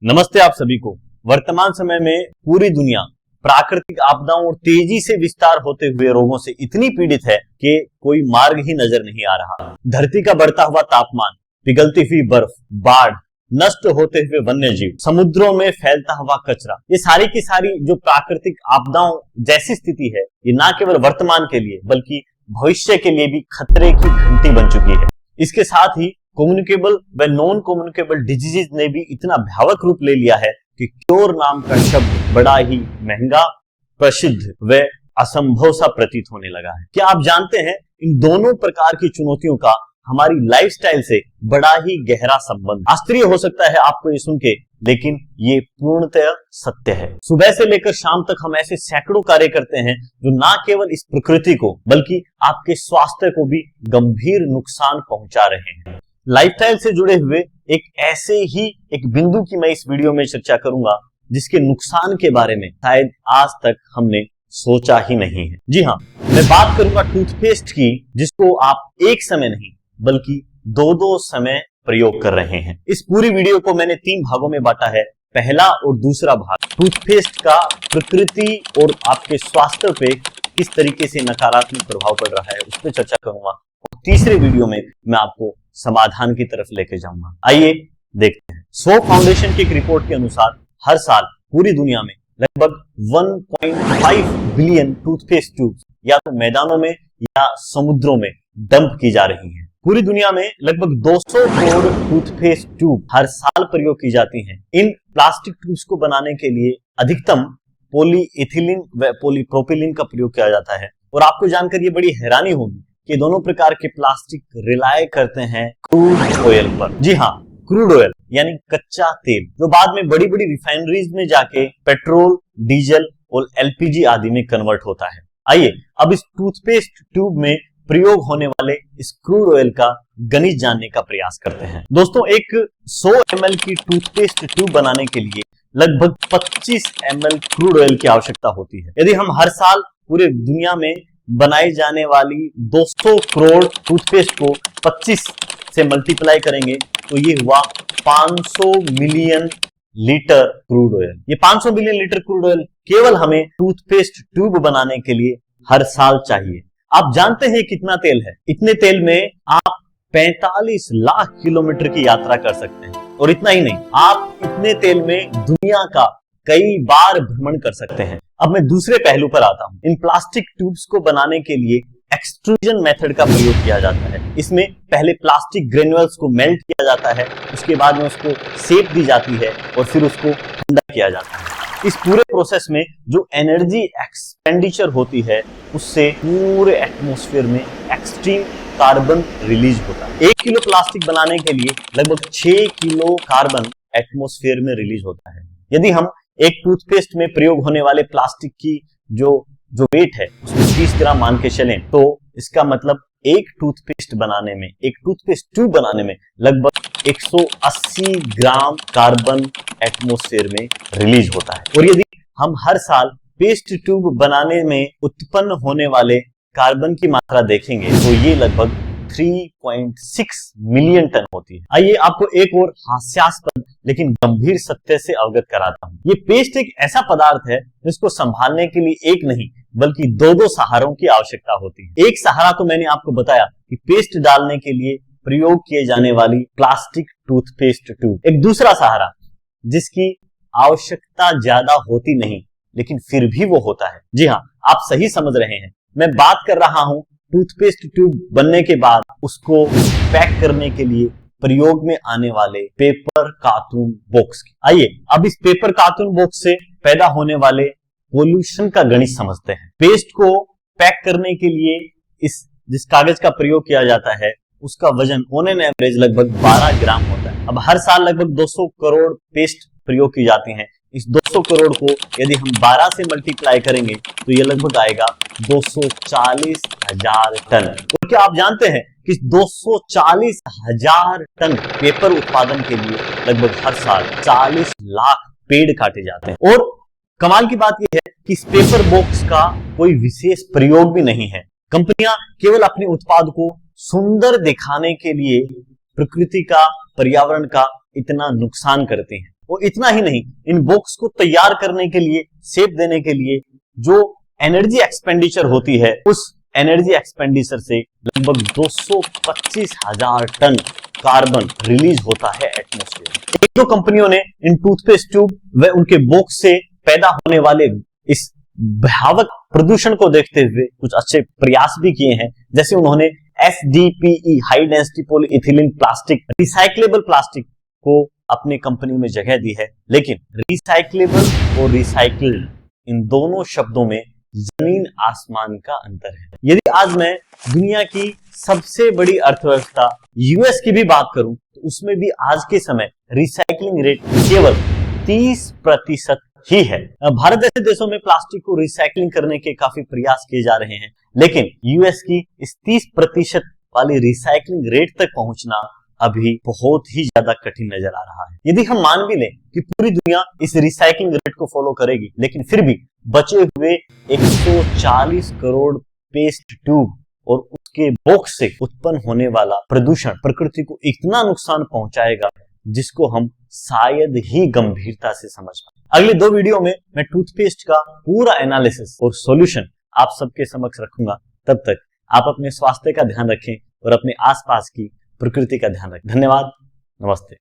नमस्ते आप सभी को। वर्तमान समय में पूरी दुनिया प्राकृतिक आपदाओं और तेजी से विस्तार होते हुए रोगों से इतनी पीड़ित है कि कोई मार्ग ही नजर नहीं आ रहा। धरती का बढ़ता हुआ तापमान, पिघलती हुई बर्फ, बाढ़, नष्ट होते हुए वन्य जीव, समुद्रों में फैलता हुआ कचरा, ये सारी की सारी जो प्राकृतिक आपदाओं जैसी स्थिति है, ये न केवल वर्तमान के लिए बल्कि भविष्य के लिए भी खतरे की घंटी बन चुकी है। इसके साथ ही कम्युनिकेबल व नॉन कम्युनिकेबल डिजीज ने भी इतना भयावक रूप ले लिया है कि क्योर नाम का शब्द बड़ा ही महंगा, प्रसिद्ध व असंभव सा प्रतीत होने लगा है। क्या आप जानते हैं इन दोनों प्रकार की चुनौतियों का हमारी लाइफस्टाइल से बड़ा ही गहरा संबंध। आश्चर्य हो सकता है आपको ये सुन के, लेकिन ये पूर्णतः सत्य है। सुबह से लेकर शाम तक हम ऐसे सैकड़ों कार्य करते हैं जो ना केवल इस प्रकृति को बल्कि आपके स्वास्थ्य को भी गंभीर नुकसान पहुंचा रहे हैं। लाइफस्टाइल से जुड़े हुए एक बिंदु की मैं इस वीडियो में चर्चा करूंगा जिसके नुकसान के बारे में शायद आज तक हमने सोचा ही नहीं है। जी हाँ, मैं बात करूंगा टूथपेस्ट की, जिसको आप एक समय नहीं बल्कि दो समय प्रयोग कर रहे हैं। इस पूरी वीडियो को मैंने 3 भागों में बांटा है। पहला और दूसरा भाग टूथपेस्ट का प्रकृति और आपके स्वास्थ्य पे किस तरीके से नकारात्मक प्रभाव पड़ रहा है उस पर चर्चा करूंगा, और तीसरे वीडियो में मैं आपको समाधान की तरफ लेके जाऊंगा। आइए देखते हैं। सो फाउंडेशन की एक रिपोर्ट के अनुसार हर साल पूरी दुनिया में लगभग 1.5 बिलियन टूथपेस्ट ट्यूब्स या तो मैदानों में या समुद्रों में डंप की जा रही हैं। पूरी दुनिया में लगभग 200 करोड़ टूथपेस्ट ट्यूब हर साल प्रयोग की जाती हैं। इन प्लास्टिक ट्यूब्स को बनाने के लिए अधिकतम पॉलीइथिलीन व पॉलीप्रोपिलीन का प्रयोग किया जाता है। और आपको जानकर ये बड़ी हैरानी होगी कि दोनों प्रकार के प्लास्टिक रिलाय करते हैं क्रूड ऑयल पर। जी हाँ, क्रूड ऑयल यानी कच्चा तेल, जो बाद में बड़ी बड़ी रिफाइनरीज में जाके पेट्रोल, डीजल और एलपीजी आदि में कन्वर्ट होता है। आइए अब इस टूथपेस्ट ट्यूब में प्रयोग होने वाले इस क्रूड ऑयल का गणित जानने का प्रयास करते हैं। दोस्तों, एक 100 ml की टूथपेस्ट ट्यूब बनाने के लिए लगभग 25 ml क्रूड ऑयल की आवश्यकता होती है। यदि हम हर साल पूरे दुनिया में बनाई जाने वाली 200 करोड़ टूथपेस्ट को 25 से मल्टीप्लाई करेंगे तो ये हुआ 500 मिलियन लीटर क्रूड ऑयल। ये 500 मिलियन लीटर क्रूड ऑयल केवल हमें टूथपेस्ट ट्यूब बनाने के लिए हर साल चाहिए। आप जानते हैं कितना तेल है? इतने तेल में आप 45 लाख किलोमीटर की यात्रा कर सकते हैं। और इतना ही नहीं, आप इतने तेल में दुनिया का कई बार भ्रमण कर सकते हैं। अब मैं दूसरे पहलू पर आता हूं। इन प्लास्टिक ट्यूब्स को बनाने के लिए एक्सट्रूजन मेथड का प्रयोग किया जाता है। इसमें पहले प्लास्टिक ग्रेन्युल्स को मेल्ट किया जाता है, उसके बाद में उसको शेप दी जाती है और फिर उसको ठंडा किया जाता है। इस पूरे प्रोसेस में जो एनर्जी एक्सपेंडिचर होती है उससे पूरे एटमॉस्फेयर में एक्सट्रीम कार्बन रिलीज होता है। 1 किलो प्लास्टिक बनाने के लिए लगभग 6 किलो कार्बन एटमॉस्फेयर में रिलीज होता है। यदि हम एक टूथपेस्ट में प्रयोग होने वाले प्लास्टिक की जो वेट है उसको 30 ग्राम मान के चलें, तो इसका मतलब एक टूथपेस्ट ट्यूब बनाने में लगभग 180 ग्राम कार्बन एटमॉस्फेयर में रिलीज होता है। और यदि हम हर साल पेस्ट ट्यूब बनाने में उत्पन्न होने वाले कार्बन की मात्रा देखेंगे तो ये लगभग 3.6 मिलियन टन होती है। आइए आपको एक और हास्यास्पद लेकिन गंभीर सत्य से अवगत कराता हूं। ये पेस्ट एक ऐसा पदार्थ है जिसको संभालने के लिए एक नहीं बल्कि दो सहारों की आवश्यकता होती है। एक सहारा तो मैंने आपको बताया कि पेस्ट डालने के लिए प्रयोग किए जाने वाली प्लास्टिक टूथपेस्ट ट्यूब। एक दूसरा सहारा जिसकी आवश्यकता ज्यादा होती नहीं लेकिन फिर भी वो होता है। जी हाँ, आप सही समझ रहे हैं। मैं बात कर रहा हूं टूथपेस्ट ट्यूब बनने के बाद उसको पैक करने के लिए प्रयोग में आने वाले पेपर कार्टून बॉक्स की। आइए अब इस पेपर कार्टून बॉक्स से पैदा होने वाले पोल्यूशन का गणित समझते हैं। पेस्ट को पैक करने के लिए जिस कागज का प्रयोग किया जाता है उसका वजन ऑन एन एवरेज लगभग 12 ग्राम होता है। अब हर साल लगभग 200 करोड़ पेस्ट प्रयोग की जाती हैं। इस 200 करोड़ को यदि हम 12 से मल्टीप्लाई करेंगे तो ये लगभग आएगा 240,000 टन। और क्या आप जानते हैं कि 240,000 टन पेपर उत्पादन के लिए लगभग हर साल 40 लाख पेड़ काटे जाते हैं। और कमाल की बात यह है कि इस पेपर बॉक्स का कोई विशेष प्रयोग भी नहीं है। कंपनियां केवल अपने उत्पाद को सुंदर दिखाने के लिए प्रकृति का, पर्यावरण का इतना नुकसान करती हैं। वो इतना ही नहीं, इन बॉक्स को तैयार करने के लिए, शेप देने के लिए जो एनर्जी एक्सपेंडिचर होती है, उस एनर्जी एक्सपेंडिचर से लगभग 225,000 टन कार्बन रिलीज होता है एटमॉस्फेयर। एक दो कंपनियों ने इन टूथपेस्ट ट्यूब व उनके बॉक्स से पैदा होने वाले इस भयावह प्रदूषण को देखते हुए कुछ अच्छे प्रयास भी किए हैं, जैसे उन्होंने SDPE high density polyethylene plastic, recyclable plastic को अपनी कंपनी में जगह दी है। लेकिन रिसाइक्लेबल और रिसाइकिल्ड, इन दोनों शब्दों में जमीन आसमान का अंतर है। यदि आज मैं दुनिया की सबसे बड़ी अर्थव्यवस्था यूएस की भी बात करूं, तो उसमें भी आज के समय रिसाइकलिंग रेट केवल 30% ही है। भारत जैसे देशों में प्लास्टिक को रिसाइकलिंग करने के काफी प्रयास किए जा रहे हैं, लेकिन यूएस की इस 30% वाली रिसाइकलिंग रेट तक पहुंचना अभी बहुत ही ज्यादा कठिन नजर आ रहा है। यदि हम मान भी लें कि पूरी दुनिया इस रिसाइकलिंग रेट को फॉलो करेगी, लेकिन फिर भी बचे हुए 140 करोड़ पेस्ट ट्यूब और उसके बॉक्स से उत्पन्न होने वाला प्रदूषण प्रकृति को इतना नुकसान पहुंचाएगा जिसको हम शायद ही गंभीरता से समझ पाए। अगले 2 वीडियो में मैं टूथपेस्ट का पूरा एनालिसिस और सॉल्यूशन आप सबके समक्ष रखूंगा। तब तक आप अपने स्वास्थ्य का ध्यान रखें और अपने आसपास की प्रकृति का ध्यान रखें। धन्यवाद, नमस्ते।